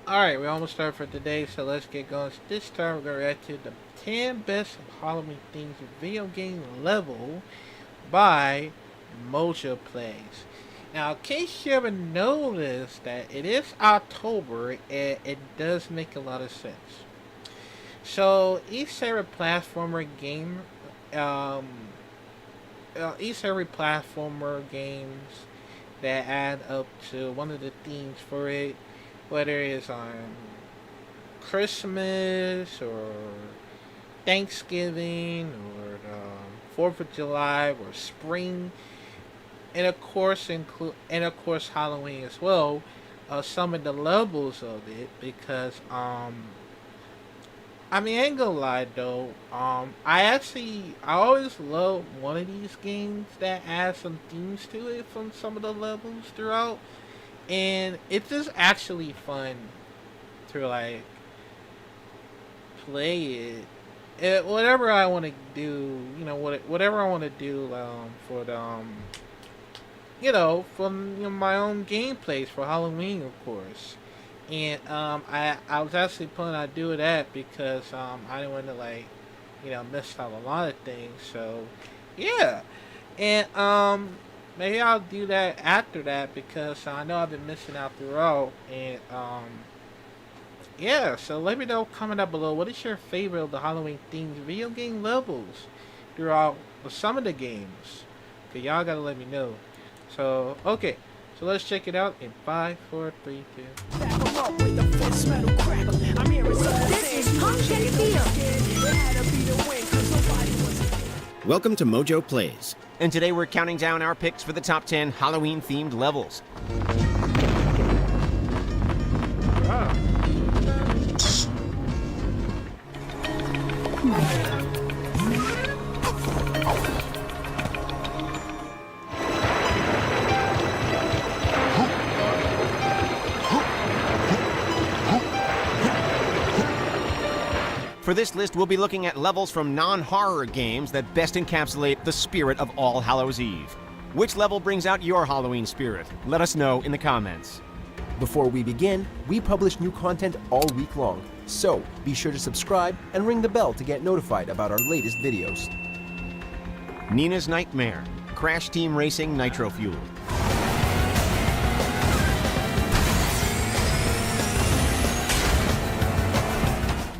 Alright, we almost started for today, so let's get going. So this time we're going to react to the 10 best Halloween themes video game level by Mojo Plays. Now, in case you haven't noticed that it is October, and it does make a lot of sense. So each every platformer game, each every platformer games that add up to one of the themes for it, whether it's on Christmas or Thanksgiving or the 4th of July or spring, and of course Halloween as well. Some of the levels of it because I ain't gonna lie though. I always love one of these games that adds some themes to it from some of the levels throughout, and it's just actually fun to like play it. Whatever I want to do, whatever I want to do for the from my own gameplays for Halloween, of course. And I was actually planning on doing that because I didn't want to miss out a lot of things. So yeah, and maybe I'll do that after that because I know I've been missing out throughout. And yeah, so let me know comment down below what is your favorite of the Halloween themed video game levels throughout some of the games. Okay, y'all gotta let me know. So okay. So let's check it out in 5, 4, 3, 2. Welcome to Mojo Plays. And today we're counting down our picks for the top 10 Halloween-themed levels. For this list, we'll be looking at levels from non-horror games that best encapsulate the spirit of All Hallows Eve. Which level brings out your Halloween spirit? Let us know in the comments. Before we begin, we publish new content all week long, so be sure to subscribe and ring the bell to get notified about our latest videos. Nina's Nightmare, Crash Team Racing Nitro Fuel.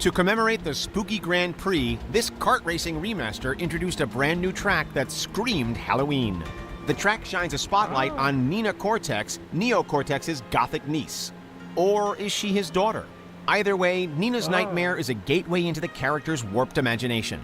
To commemorate the Spooky Grand Prix, this kart racing remaster introduced a brand new track that screamed Halloween. The track shines a spotlight on Nina Cortex, Neo Cortex's gothic niece. Or is she his daughter? Either way, Nina's Nightmare is a gateway into the character's warped imagination.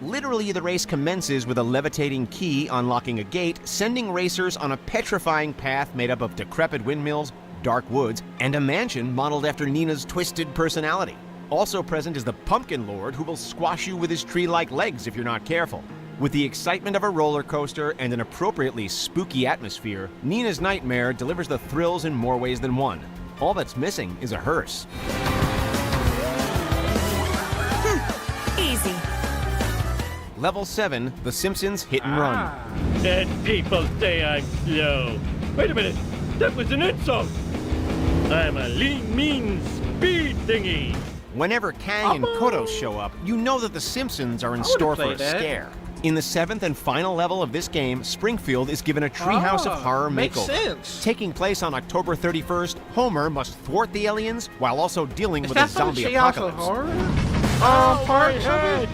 Literally, the race commences with a levitating key unlocking a gate, sending racers on a petrifying path made up of decrepit windmills, dark woods, and a mansion modeled after Nina's twisted personality. Also present is the Pumpkin Lord, who will squash you with his tree-like legs if you're not careful. With the excitement of a roller coaster and an appropriately spooky atmosphere, Nina's Nightmare delivers the thrills in more ways than one. All that's missing is a hearse. Easy. Level 7, The Simpsons Hit and Run. Dead people say I'm slow. Wait a minute, that was an insult. I'm a lean, mean speed thingy. Whenever Kang and Kodos show up, you know that The Simpsons are in store for a scare. In the 7th and final level of this game, Springfield is given a Treehouse of Horror makes makeover. sense. Taking place on October 31st, Homer must thwart the aliens while also dealing with a Is that zombie from Treehouse of apocalypse. Horror? Part of it?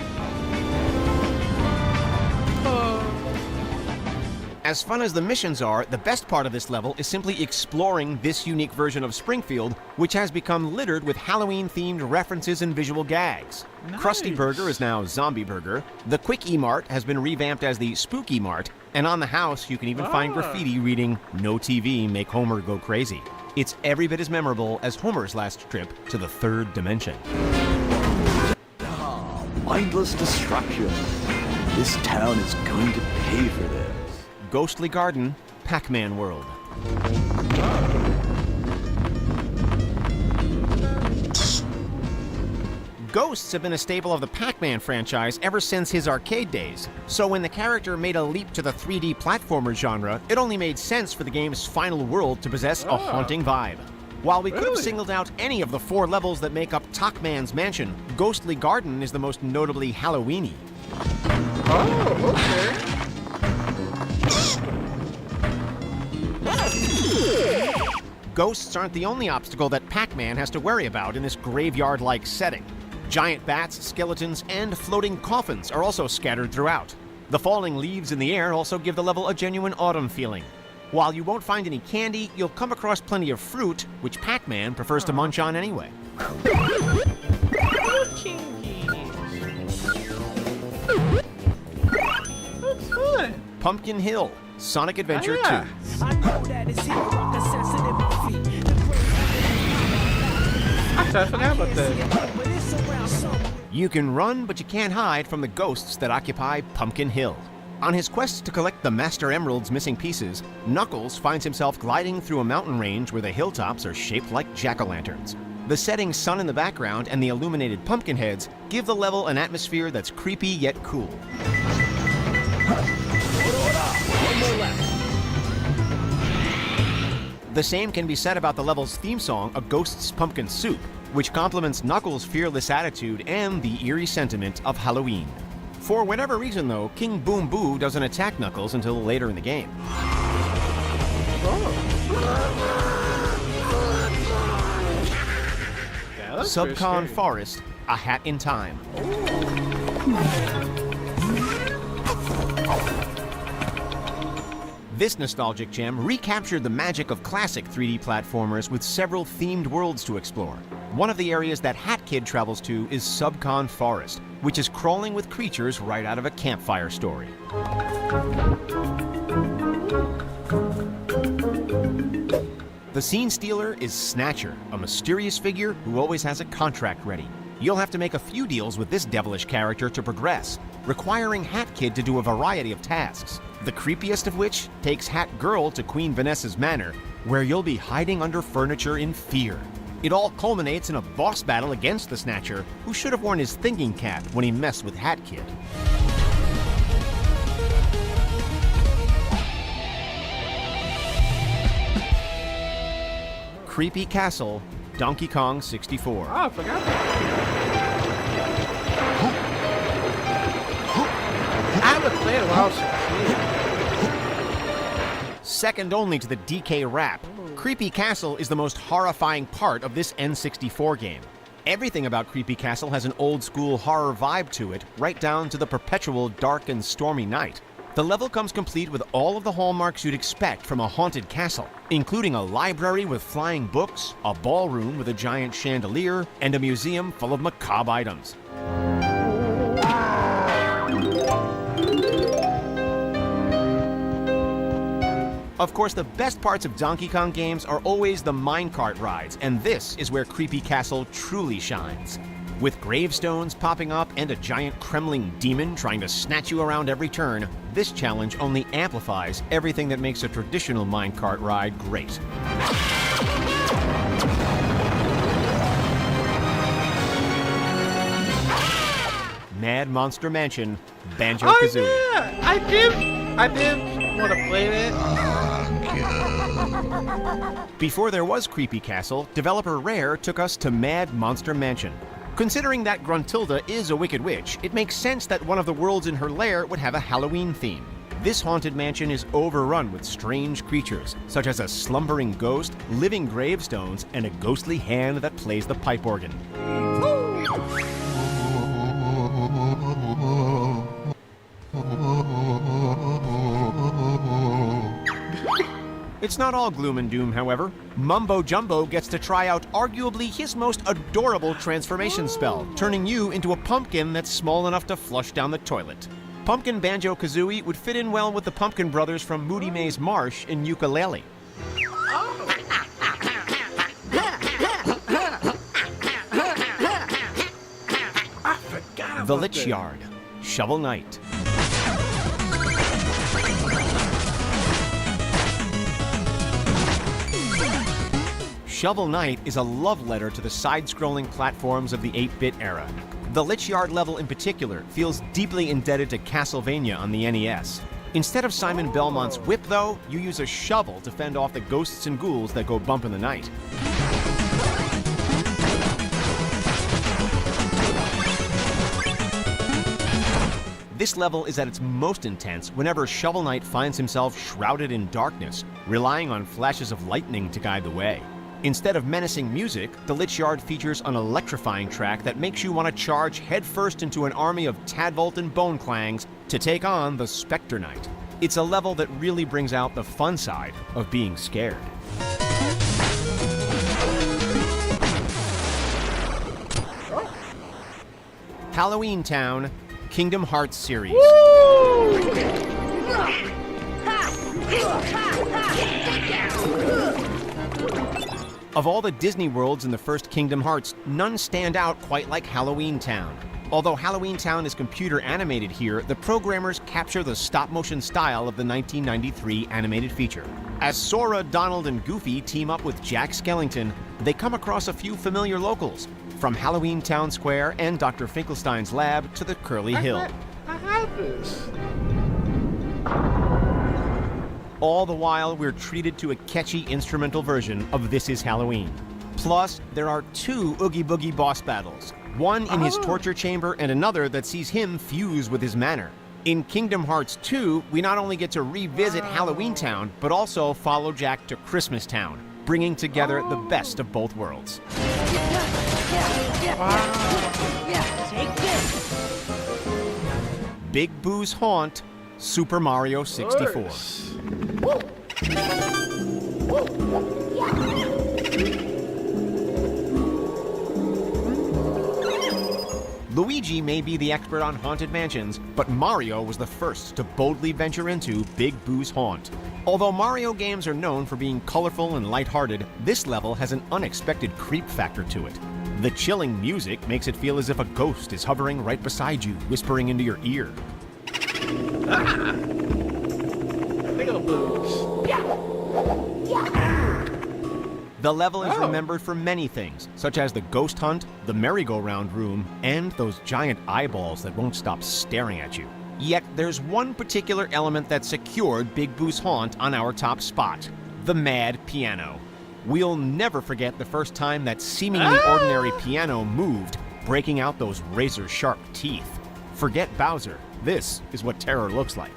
As fun as the missions are, the best part of this level is simply exploring this unique version of Springfield, which has become littered with Halloween-themed references and visual gags. Nice. Krusty Burger is now Zombie Burger, the Quickie Mart has been revamped as the Spooky Mart, and on the house you can even find graffiti reading, "No TV, make Homer go crazy." It's every bit as memorable as Homer's last trip to the third dimension. Mindless destruction. This town is going to pay for this. Ghostly Garden, Pac-Man World. Ghosts have been a staple of the Pac-Man franchise ever since his arcade days, so when the character made a leap to the 3D platformer genre, it only made sense for the game's final world to possess a haunting vibe. While we could have singled out any of the 4 levels that make up Tockman's Mansion, Ghostly Garden is the most notably Halloween-y. Oh, okay. Ghosts aren't the only obstacle that Pac-Man has to worry about in this graveyard-like setting. Giant bats, skeletons, and floating coffins are also scattered throughout. The falling leaves in the air also give the level a genuine autumn feeling. While you won't find any candy, you'll come across plenty of fruit, which Pac-Man prefers to munch on anyway. That's fun. Pumpkin Hill, Sonic Adventure Oh, yeah. 2. I know that it's here, rock a sensitive feet. I forgot about that. But it's around somewhere. You can run, but you can't hide from the ghosts that occupy Pumpkin Hill. On his quest to collect the Master Emerald's missing pieces, Knuckles finds himself gliding through a mountain range where the hilltops are shaped like jack-o'-lanterns. The setting sun in the background and the illuminated pumpkin heads give the level an atmosphere that's creepy yet cool. The same can be said about the level's theme song, A Ghost's Pumpkin Soup, which complements Knuckles' fearless attitude and the eerie sentiment of Halloween. For whatever reason, though, King Boom Boo doesn't attack Knuckles until later in the game. Yeah, that's pretty Subcon scary. Forest, A Hat in Time. This nostalgic gem recaptured the magic of classic 3D platformers with several themed worlds to explore. One of the areas that Hat Kid travels to is Subcon Forest, which is crawling with creatures right out of a campfire story. The scene stealer is Snatcher, a mysterious figure who always has a contract ready. You'll have to make a few deals with this devilish character to progress, requiring Hat Kid to do a variety of tasks, the creepiest of which takes Hat Girl to Queen Vanessa's manor, where you'll be hiding under furniture in fear. It all culminates in a boss battle against the Snatcher, who should have worn his thinking cap when he messed with Hat Kid. Creepy Castle, Donkey Kong 64. Oh, I forgot about that. I haven't played a while since. Second only to the DK Rap, Creepy Castle is the most horrifying part of this N64 game. Everything about Creepy Castle has an old-school horror vibe to it, right down to the perpetual dark and stormy night. The level comes complete with all of the hallmarks you'd expect from a haunted castle, including a library with flying books, a ballroom with a giant chandelier, and a museum full of macabre items. Of course, the best parts of Donkey Kong games are always the minecart rides, and this is where Creepy Castle truly shines. With gravestones popping up and a giant Kremling demon trying to snatch you around every turn, this challenge only amplifies everything that makes a traditional minecart ride great. Mad Monster Mansion, Banjo-Kazooie. Oh yeah, I did want to play that. Before there was Creepy Castle, developer Rare took us to Mad Monster Mansion. Considering that Gruntilda is a wicked witch, it makes sense that one of the worlds in her lair would have a Halloween theme. This haunted mansion is overrun with strange creatures, such as a slumbering ghost, living gravestones, and a ghostly hand that plays the pipe organ. It's not all gloom and doom, however. Mumbo Jumbo gets to try out arguably his most adorable transformation spell, turning you into a pumpkin that's small enough to flush down the toilet. Pumpkin Banjo-Kazooie would fit in well with the Pumpkin Brothers from Moody Maze Marsh in Yooka-Laylee. The Lich Yard, Shovel Knight. Shovel Knight is a love letter to the side-scrolling platforms of the 8-bit era. The Lich Yard level in particular feels deeply indebted to Castlevania on the NES. Instead of Simon Belmont's whip, though, you use a shovel to fend off the ghosts and ghouls that go bump in the night. This level is at its most intense whenever Shovel Knight finds himself shrouded in darkness, relying on flashes of lightning to guide the way. Instead of menacing music, the Lich Yard features an electrifying track that makes you want to charge headfirst into an army of Tadvolt and Boneclangs to take on the Spectre Knight. It's a level that really brings out the fun side of being scared. Halloween Town, Kingdom Hearts series. Of all the Disney worlds in the first Kingdom Hearts, none stand out quite like Halloween Town. Although Halloween Town is computer animated here, the programmers capture the stop-motion style of the 1993 animated feature. As Sora, Donald, and Goofy team up with Jack Skellington, they come across a few familiar locals, from Halloween Town Square and Dr. Finkelstein's lab to the Curly Hill. I have this. All the while, we're treated to a catchy instrumental version of This Is Halloween. Plus, there are 2 Oogie Boogie boss battles, one in his torture chamber and another that sees him fuse with his manor. In Kingdom Hearts 2, we not only get to revisit Halloween Town, but also follow Jack to Christmas Town, bringing together the best of both worlds. Big Boo's Haunt, Super Mario 64. Luigi may be the expert on haunted mansions, but Mario was the first to boldly venture into Big Boo's Haunt. Although Mario games are known for being colorful and lighthearted, this level has an unexpected creep factor to it. The chilling music makes it feel as if a ghost is hovering right beside you, whispering into your ear. The level is remembered for many things, such as the ghost hunt, the merry-go-round room, and those giant eyeballs that won't stop staring at you. Yet there's one particular element that secured Big Boo's Haunt on our top spot: the Mad Piano. We'll never forget the first time that seemingly ordinary piano moved, breaking out those razor-sharp teeth. Forget Bowser. This is what terror looks like.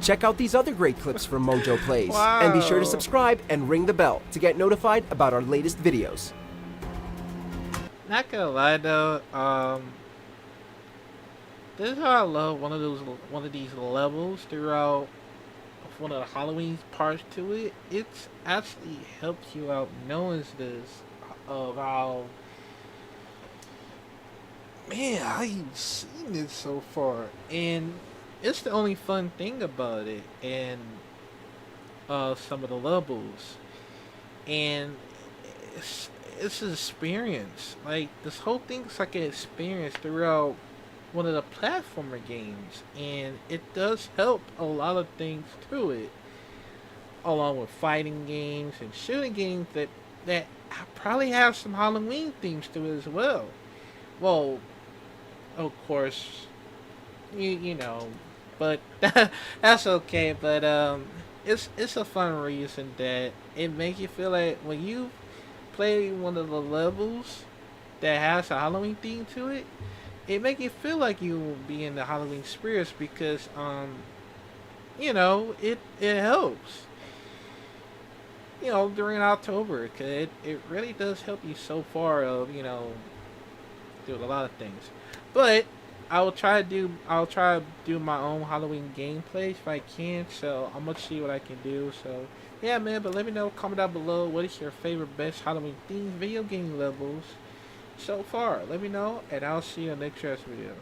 Check out these other great clips from Mojo Plays, and be sure to subscribe and ring the bell to get notified about our latest videos. Not gonna lie though, this is how I love one of these levels throughout one of the Halloween parts to it. It's actually helps you out knowing this of how, man, I've seen it so far, and it's the only fun thing about it, and some of the levels, and it's an experience. Like, this whole thing's like an experience throughout one of the platformer games, and it does help a lot of things to it, along with fighting games and shooting games that probably have some Halloween themes to it as well. Well, of course, you know, but that's okay. But it's a fun reason that it makes you feel like when you play one of the levels that has a Halloween theme to it, it makes you feel like you will be in the Halloween spirits, because you know, it helps, you know, during October, cause it really does help you so far of, you know, do a lot of things. But I'll try to do my own Halloween gameplays if I can, so I'm gonna see what I can do. So yeah, man, but let me know, comment down below, what is your favorite best Halloween themed video game levels so far. Let me know, and I'll see you in the next video.